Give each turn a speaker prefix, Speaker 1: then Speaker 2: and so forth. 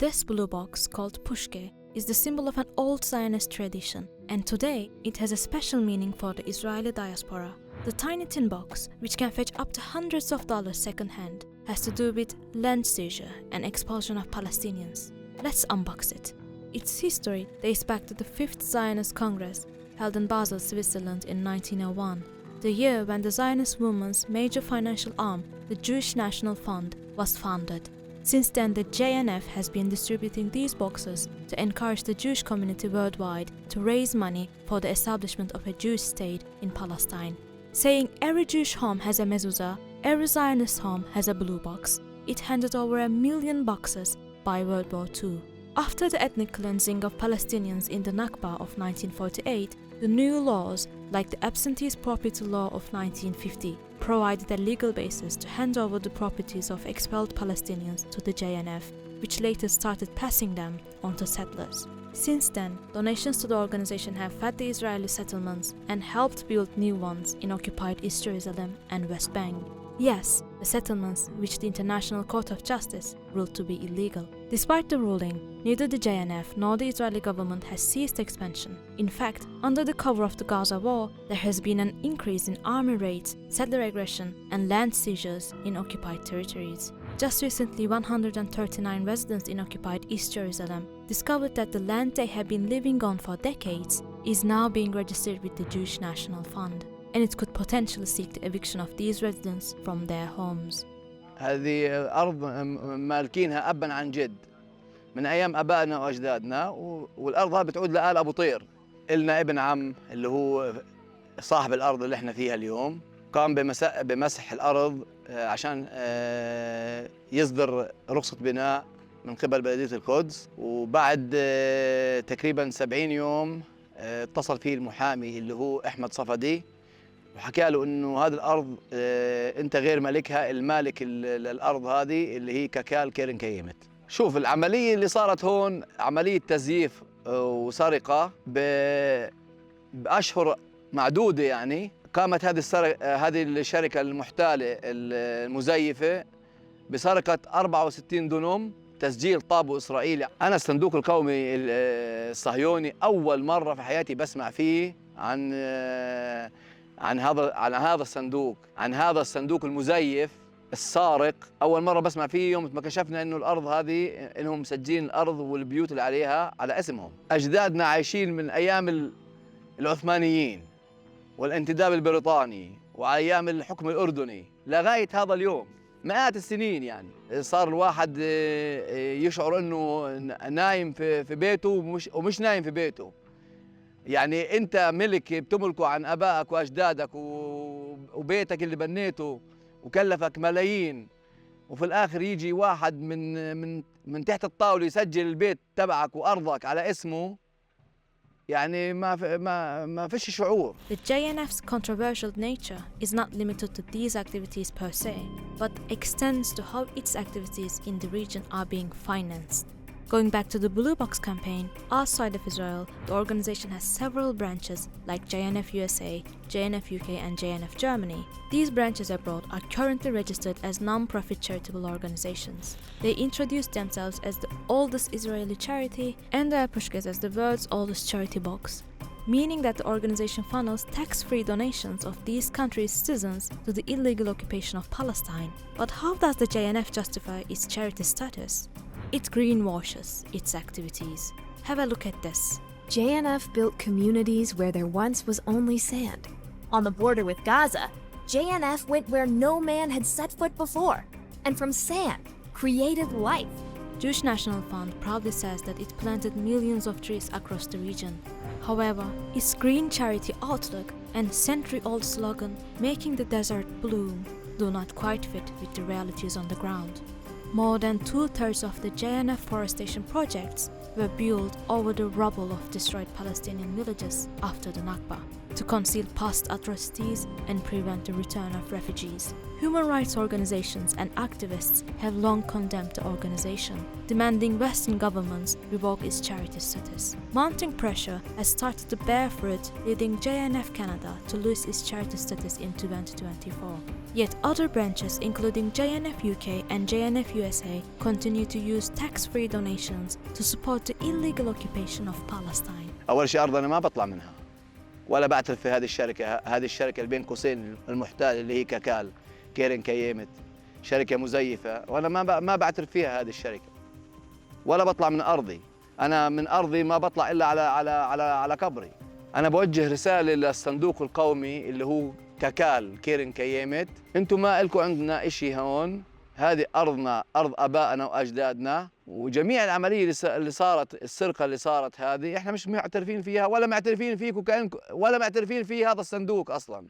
Speaker 1: This blue box, called pushke, is the symbol of an old Zionist tradition, and today it has a special meaning for the Israeli diaspora. The tiny tin box, which can fetch up to hundreds of dollars second-hand, has to do with land seizure and expulsion of Palestinians. Let's unbox it. Its history dates back to the 5th Zionist Congress, held in Basel, Switzerland in 1901, the year when the Zionist movement's major financial arm, the Jewish National Fund, was founded. Since then, the JNF has been distributing these boxes to encourage the Jewish community worldwide to raise money for the establishment of a Jewish state in Palestine. Saying every Jewish home has a mezuzah, every Zionist home has a blue box. It handed over 1 million boxes by World War II. After the ethnic cleansing of Palestinians in the Nakba of 1948, the new laws, like the Absentees Property Law of 1950, provided a legal basis to hand over the properties of expelled Palestinians to the JNF, which later started passing them on to settlers. Since then, donations to the organization have fed the Israeli settlements and helped build new ones in occupied East Jerusalem and West Bank. Yes, the settlements which the International Court of Justice ruled to be illegal. Despite the ruling, neither the JNF nor the Israeli government has ceased expansion. In fact, under the cover of the Gaza war, there has been an increase in army raids, settler aggression, and land seizures in occupied territories. Just recently, 139 residents in occupied East Jerusalem discovered that the land they have been living on for decades is now being registered with the Jewish National Fund, and it could potentially seek the eviction of these residents from their homes.
Speaker 2: هذه أرض مالكينها أبا عن جد من أيام أبائنا وأجدادنا، والأرض هذه بتعود لآل أبو طير. إلنا ابن عم اللي هو صاحب الأرض اللي احنا فيها اليوم، قام بمسح الأرض عشان يصدر رخصة بناء من قبل بلدية القدس، وبعد تقريبا 70 يوم اتصل فيه المحامي اللي هو أحمد صفدي وحكى له إنه هذه الأرض أنت غير مالكها، المالك الأرض هذه اللي هي ككال كيرن كيمت. شوف العملية اللي صارت هون عملية تزييف وسرقة بأشهر معدودة، يعني قامت هذه الشركة المحتالة المزيفة بسرقة 64 دنم، تسجيل طابو إسرائيلي. أنا الصندوق القومي الصهيوني أول مرة في حياتي بسمع فيه عن هذا الصندوق المزيف السارق. أول مرة بسمع فيه يوم ما كشفنا إنه الأرض هذه إنهم مسجلين الأرض والبيوت اللي عليها على اسمهم. أجدادنا عايشين من أيام العثمانيين والانتداب البريطاني وأيام الحكم الأردني لغاية هذا اليوم، مئات السنين. يعني صار الواحد يشعر إنه نايم في بيته ومش نايم في بيته. يعني أنت ملك بتملكه عن آبائك وأجدادك وبيتك اللي بنيته وكلفك ملايين، وفي الآخر يجي واحد من تحت الطاولة يسجل البيت تبعك وأرضك على اسمه. يعني ما فيش شعور.
Speaker 1: The JNF's controversial nature is not limited to these activities per se, but extends to how its activities in the region are being financed. Going back to the Blue Box campaign, outside of Israel, the organization has several branches like JNF USA, JNF UK and JNF Germany. These branches abroad are currently registered as non-profit charitable organizations. They introduce themselves as the oldest Israeli charity and their pushkas as the world's oldest charity box, meaning that the organization funnels tax-free donations of these countries' citizens to the illegal occupation of Palestine. But how does the JNF justify its charity status? It greenwashes its activities. Have a look at this.
Speaker 3: JNF built communities where there once was only sand. On the border with Gaza, JNF went where no man had set foot before, and from sand, created life.
Speaker 1: Jewish National Fund proudly says that it planted millions of trees across the region. However, its green charity outlook and century-old slogan, "Making the desert bloom," do not quite fit with the realities on the ground. More than 2/3 of the JNF forestation projects were built over the rubble of destroyed Palestinian villages after the Nakba. to conceal past atrocities and prevent the return of refugees. Human rights organizations and activists have long condemned the organization, demanding Western governments revoke its charity status. Mounting pressure has started to bear fruit, leading JNF Canada to lose its charity status in 2024. Yet other branches, including JNF UK and JNF USA, continue to use tax-free donations to support the illegal occupation of Palestine.
Speaker 2: أول شيء أرض أنا ما بطلع منها ولا بعترف في هذه الشركة اللي بين قوسين المحتال اللي هي كاكال كيرن كيمت، شركة مزيفة، وأنا ما بعترف فيها هذه الشركة ولا بطلع من أرضي. أنا من أرضي ما بطلع إلا على قبري. أنا بوجه رسالة للصندوق القومي اللي هو كاكال كيرن كيمت، أنتم ما إلكم عندنا إشي هون، هذه أرضنا، أرض آبائنا وأجدادنا، وجميع العملية اللي صارت، السرقة اللي صارت هذه إحنا مش معترفين فيها ولا معترفين فيكم ولا معترفين في هذا الصندوق أصلاً.